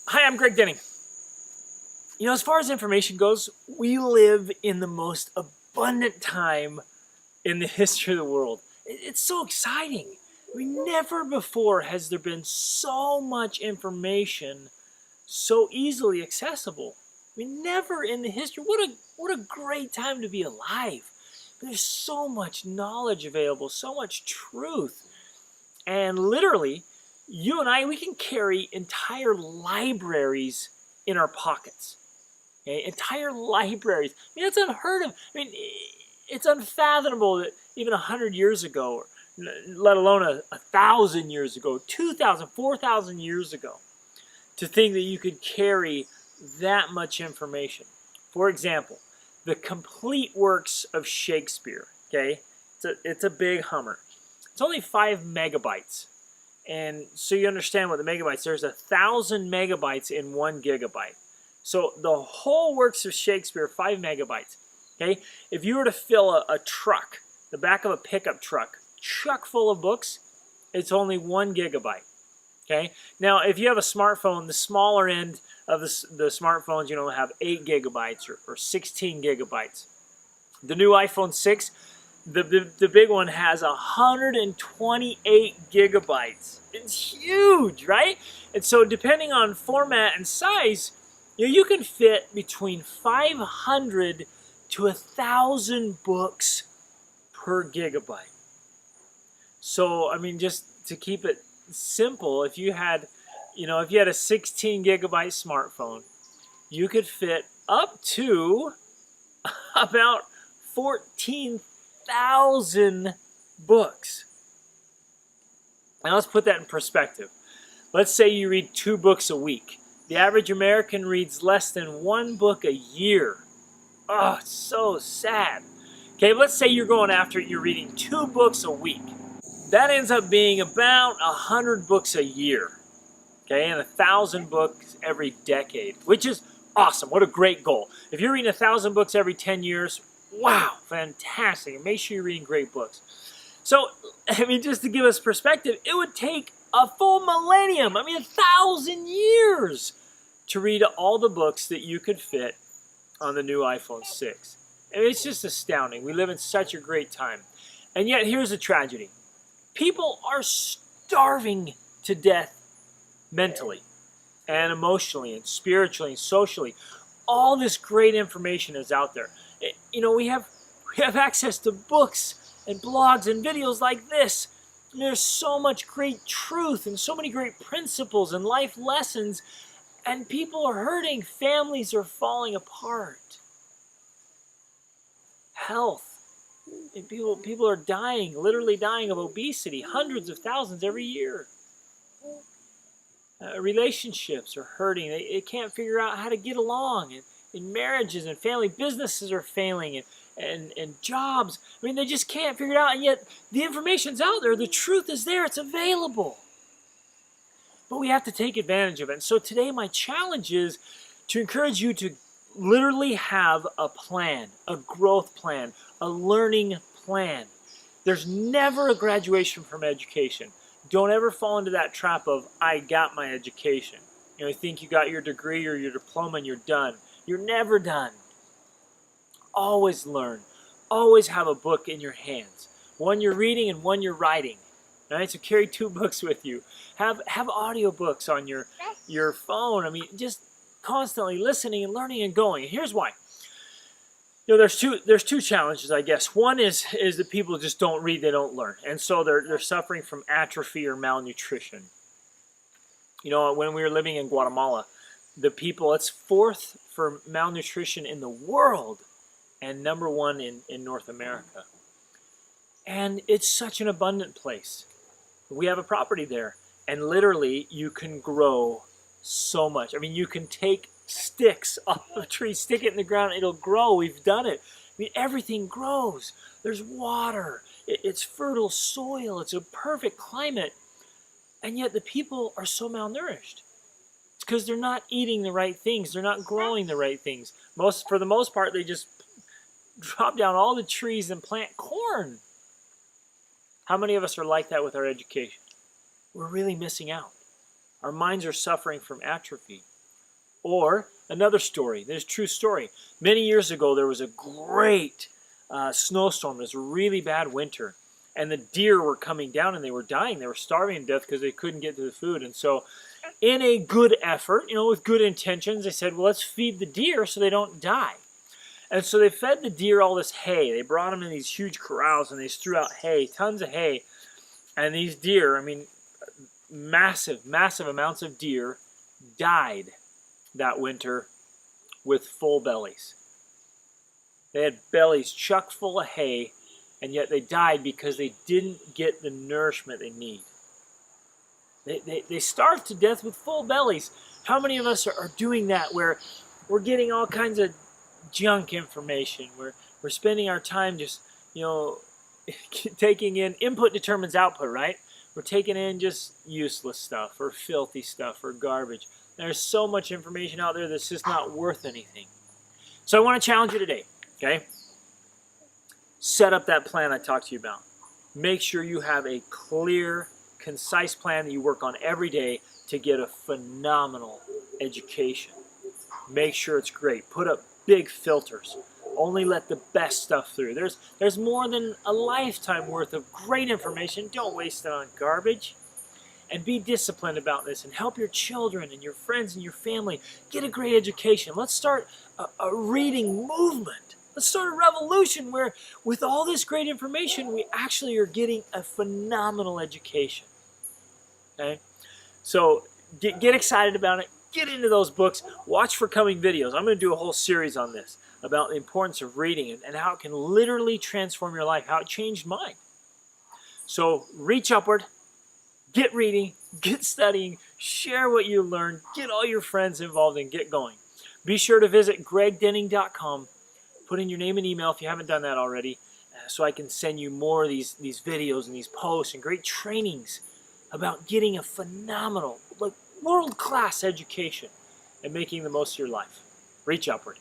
Hi, I'm Greg Denning. As far as information goes, we live in the most abundant time in the history of the world. It's so exciting. Never before has there been so much information so easily accessible. Never in the history. What a great time to be alive. There's so much knowledge available, so much truth. And literally, you and I, we can carry entire libraries in our pockets. Okay? Entire libraries. That's unheard of. It's unfathomable that even 100 years ago, let alone 1,000 years ago, 2,000, 4,000 years ago, to think that you could carry that much information. For example, the complete works of Shakespeare. Okay, it's a big Hummer. It's only 5 megabytes. And so you understand what the megabytes, there's 1,000 megabytes in 1 gigabyte. So the whole works of Shakespeare, 5 megabytes. Okay, if you were to fill a truck, the back of a pickup truck, chock full of books, it's only 1 gigabyte. Okay, now if you have a smartphone, the smaller end of the smartphones, have 8 gigabytes or 16 gigabytes. The new iPhone 6, the big one has 128 gigabytes. It's huge, right? And so depending on format and size, you can fit between 500 to 1,000 books per gigabyte. So, just to keep it simple, if you had a 16 gigabyte smartphone, you could fit up to about 14,000 books. Now let's put that in perspective. Let's say you read 2 books a week. The average American reads less than 1 book a year. Oh, it's so sad. Okay, let's say you're going after it, you're reading 2 books a week. That ends up being about 100 books a year. Okay, and 1,000 books every decade, which is awesome. What a great goal. If you're reading 1,000 books every 10 years, wow, fantastic. And make sure you're reading great books. So, just to give us perspective, it would take a full millennium, 1,000 years to read all the books that you could fit on the new iPhone 6. It's just astounding. We live in such a great time. And yet, here's the tragedy. People are starving to death mentally and emotionally and spiritually and socially. All this great information is out there. We have access to books and blogs and videos like this. There's so much great truth and so many great principles and life lessons, and people are hurting. Families are falling apart. Health. And people are dying, literally dying of obesity, hundreds of thousands every year. Relationships are hurting. They can't figure out how to get along. And marriages and family businesses are failing. And jobs. They just can't figure it out. And yet the information's out there. The truth is there. It's available. But we have to take advantage of it. And so today my challenge is to encourage you to literally have a plan, a growth plan, a learning plan. There's never a graduation from education. Don't ever fall into that trap of, I got my education. You think you got your degree or your diploma and you're done. You're never done. Always learn. Always have a book in your hands. One you're reading and one you're writing. All right, so carry 2 books with you. Have audiobooks on your phone. Just constantly listening and learning and going. And here's why. There's two challenges, I guess. One is that people just don't read, they don't learn. And so they're suffering from atrophy or malnutrition. When we were living in Guatemala, the people, it's 4th for malnutrition in the world and number 1 in North America. And it's such an abundant place. We have a property there. And literally, you can grow so much. You can take sticks off of a tree, stick it in the ground, it'll grow. We've done it. Everything grows. There's water. It's fertile soil. It's a perfect climate. And yet the people are so malnourished. It's because they're not eating the right things. They're not growing the right things. For the most part, they just drop down all the trees and plant corn. How many of us are like that with our education? We're really missing out. Our minds are suffering from atrophy. Or another story, there's a true story. Many years ago, there was a great snowstorm. It was a really bad winter. And the deer were coming down and they were dying. They were starving to death because they couldn't get to the food. And so in a good effort, with good intentions, they said, well, let's feed the deer so they don't die. And so they fed the deer all this hay. They brought them in these huge corrals and they threw out hay, tons of hay. And these deer, massive, massive amounts of deer died that winter with full bellies. They had bellies chock full of hay, and yet they died because they didn't get the nourishment they need. They starved to death with full bellies. How many of us are doing that, where we're getting all kinds of junk information, where we're spending our time just, taking in, input determines output, right? We're taking in just useless stuff or filthy stuff or garbage. There's so much information out there that's just not worth anything. So I want to challenge you today, okay? Set up that plan I talked to you about. Make sure you have a clear, concise plan that you work on every day to get a phenomenal education. Make sure it's great. Put up big filters. Only let the best stuff through. There's more than a lifetime worth of great information. Don't waste it on garbage. And be disciplined about this and help your children and your friends and your family get a great education. Let's start a reading movement. Let's start a revolution where with all this great information, we actually are getting a phenomenal education. Okay? So get excited about it. Get into those books. Watch for coming videos. I'm going to do a whole series on this about the importance of reading and how it can literally transform your life, how it changed mine. So reach upward, get reading, get studying, share what you learned, get all your friends involved, and get going. Be sure to visit gregdenning.com. Put in your name and email if you haven't done that already, so I can send you more of these videos and these posts and great trainings about getting a phenomenal, world-class education and making the most of your life. Reach upward.